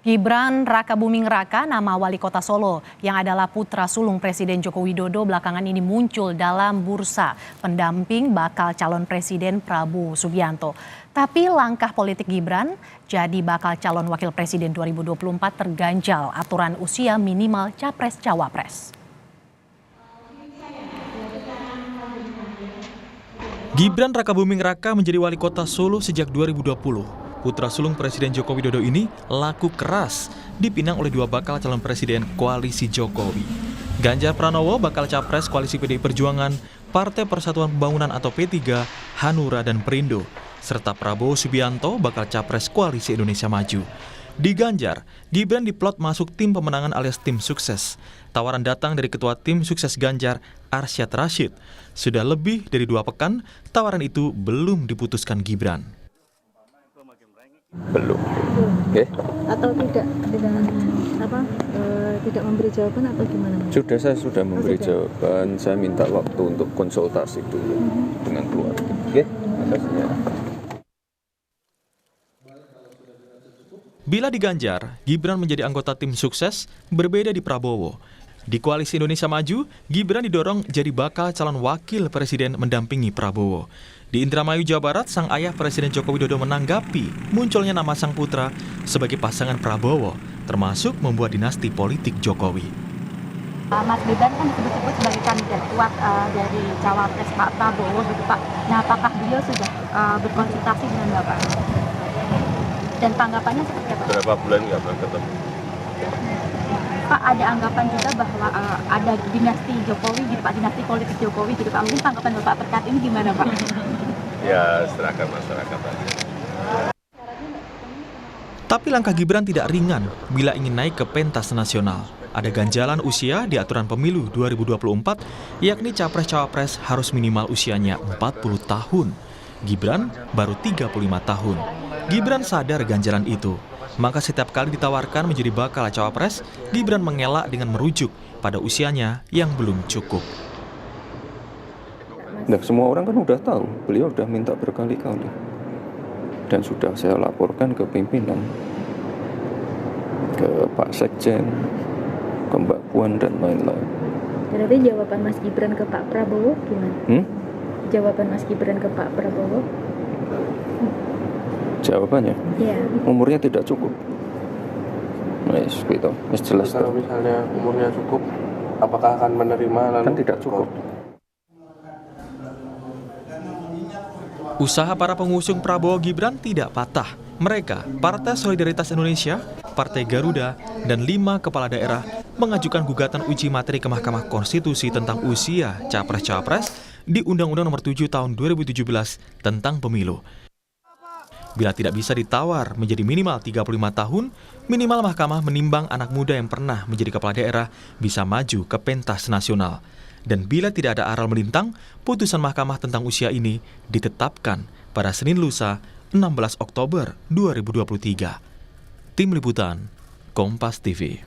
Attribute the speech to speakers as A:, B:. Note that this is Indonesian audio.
A: Gibran Rakabuming Raka, nama wali kota Solo yang adalah putra sulung Presiden Joko Widodo belakangan ini muncul dalam bursa pendamping bakal calon Presiden Prabowo Subianto. Tapi langkah politik Gibran jadi bakal calon wakil Presiden 2024 terganjal aturan usia minimal Capres-Cawapres.
B: Gibran Rakabuming Raka menjadi wali kota Solo sejak 2020. Putra sulung Presiden Joko Widodo ini laku keras dipinang oleh dua bakal calon presiden koalisi Jokowi. Ganjar Pranowo bakal capres koalisi PDI Perjuangan, Partai Persatuan Pembangunan atau P3, Hanura dan Perindo, serta Prabowo Subianto bakal capres koalisi Indonesia Maju. Di Ganjar, Gibran diplot masuk tim pemenangan alias tim sukses. Tawaran datang dari ketua tim sukses Ganjar, Arsyad Rashid. Sudah lebih dari 2 pekan, tawaran itu belum diputuskan Gibran.
C: Belum. Okay.
D: Atau tidak memberi jawaban atau gimana?
C: Saya sudah memberi jawaban. Saya minta waktu untuk konsultasi dulu dengan keluarga. Oke, makasih.
B: Bila di Ganjar, Gibran menjadi anggota tim sukses, berbeda di Prabowo. Di Koalisi Indonesia Maju, Gibran didorong jadi bakal calon wakil presiden mendampingi Prabowo. Di Indramayu, Jawa Barat, sang ayah Presiden Joko Widodo menanggapi munculnya nama sang putra sebagai pasangan Prabowo, termasuk membuat dinasti politik Jokowi.
E: Mas Gibran kan disebut-sebut sebagai kandidat kuat dari cawapres Pak Prabowo gitu Pak. Nah, apakah beliau sudah berkonsultasi dengan Bapak? Dan tanggapannya seperti apa?
C: Berapa bulan nggak pernah ketemu?
E: Pak, ada anggapan juga bahwa ada dinasti Jokowi gitu Pak, dinasti politik Jokowi gitu Pak. Mungkin tanggapan Bapak terkait ini gimana Pak?
C: Ya, serahkan masyarakat aja.
B: Tapi langkah Gibran tidak ringan bila ingin naik ke pentas nasional. Ada ganjalan usia di aturan pemilu 2024, yakni capres-cawapres harus minimal usianya 40 tahun. Gibran baru 35 tahun. Gibran sadar ganjalan itu. Maka setiap kali ditawarkan menjadi bakal cawapres, Gibran mengelak dengan merujuk pada usianya yang belum cukup.
C: Nah, semua orang kan udah tahu, beliau udah minta berkali-kali. Dan sudah saya laporkan ke pimpinan, ke Pak Sekjen, ke Mbak Puan dan lain-lain.
D: Berarti jawaban Mas Gibran ke Pak Prabowo gimana? Jawaban Mas Gibran ke Pak Prabowo?
C: Jawabannya?
D: Iya.
C: Umurnya tidak cukup. Gitu. Jelas.
F: Kalau misalnya umurnya cukup, apakah akan menerima?
C: Kan tidak cukup.
B: Usaha para pengusung Prabowo Gibran tidak patah. Mereka, Partai Solidaritas Indonesia, Partai Garuda, dan 5 kepala daerah mengajukan gugatan uji materi ke Mahkamah Konstitusi tentang usia capres-cawapres di Undang-Undang Nomor 7 Tahun 2017 tentang pemilu. Bila tidak bisa ditawar menjadi minimal 35 tahun, minimal mahkamah menimbang anak muda yang pernah menjadi kepala daerah bisa maju ke pentas nasional. Dan bila tidak ada aral melintang, putusan mahkamah tentang usia ini ditetapkan pada Senin lusa 16 Oktober 2023. Tim Liputan, Kompas TV.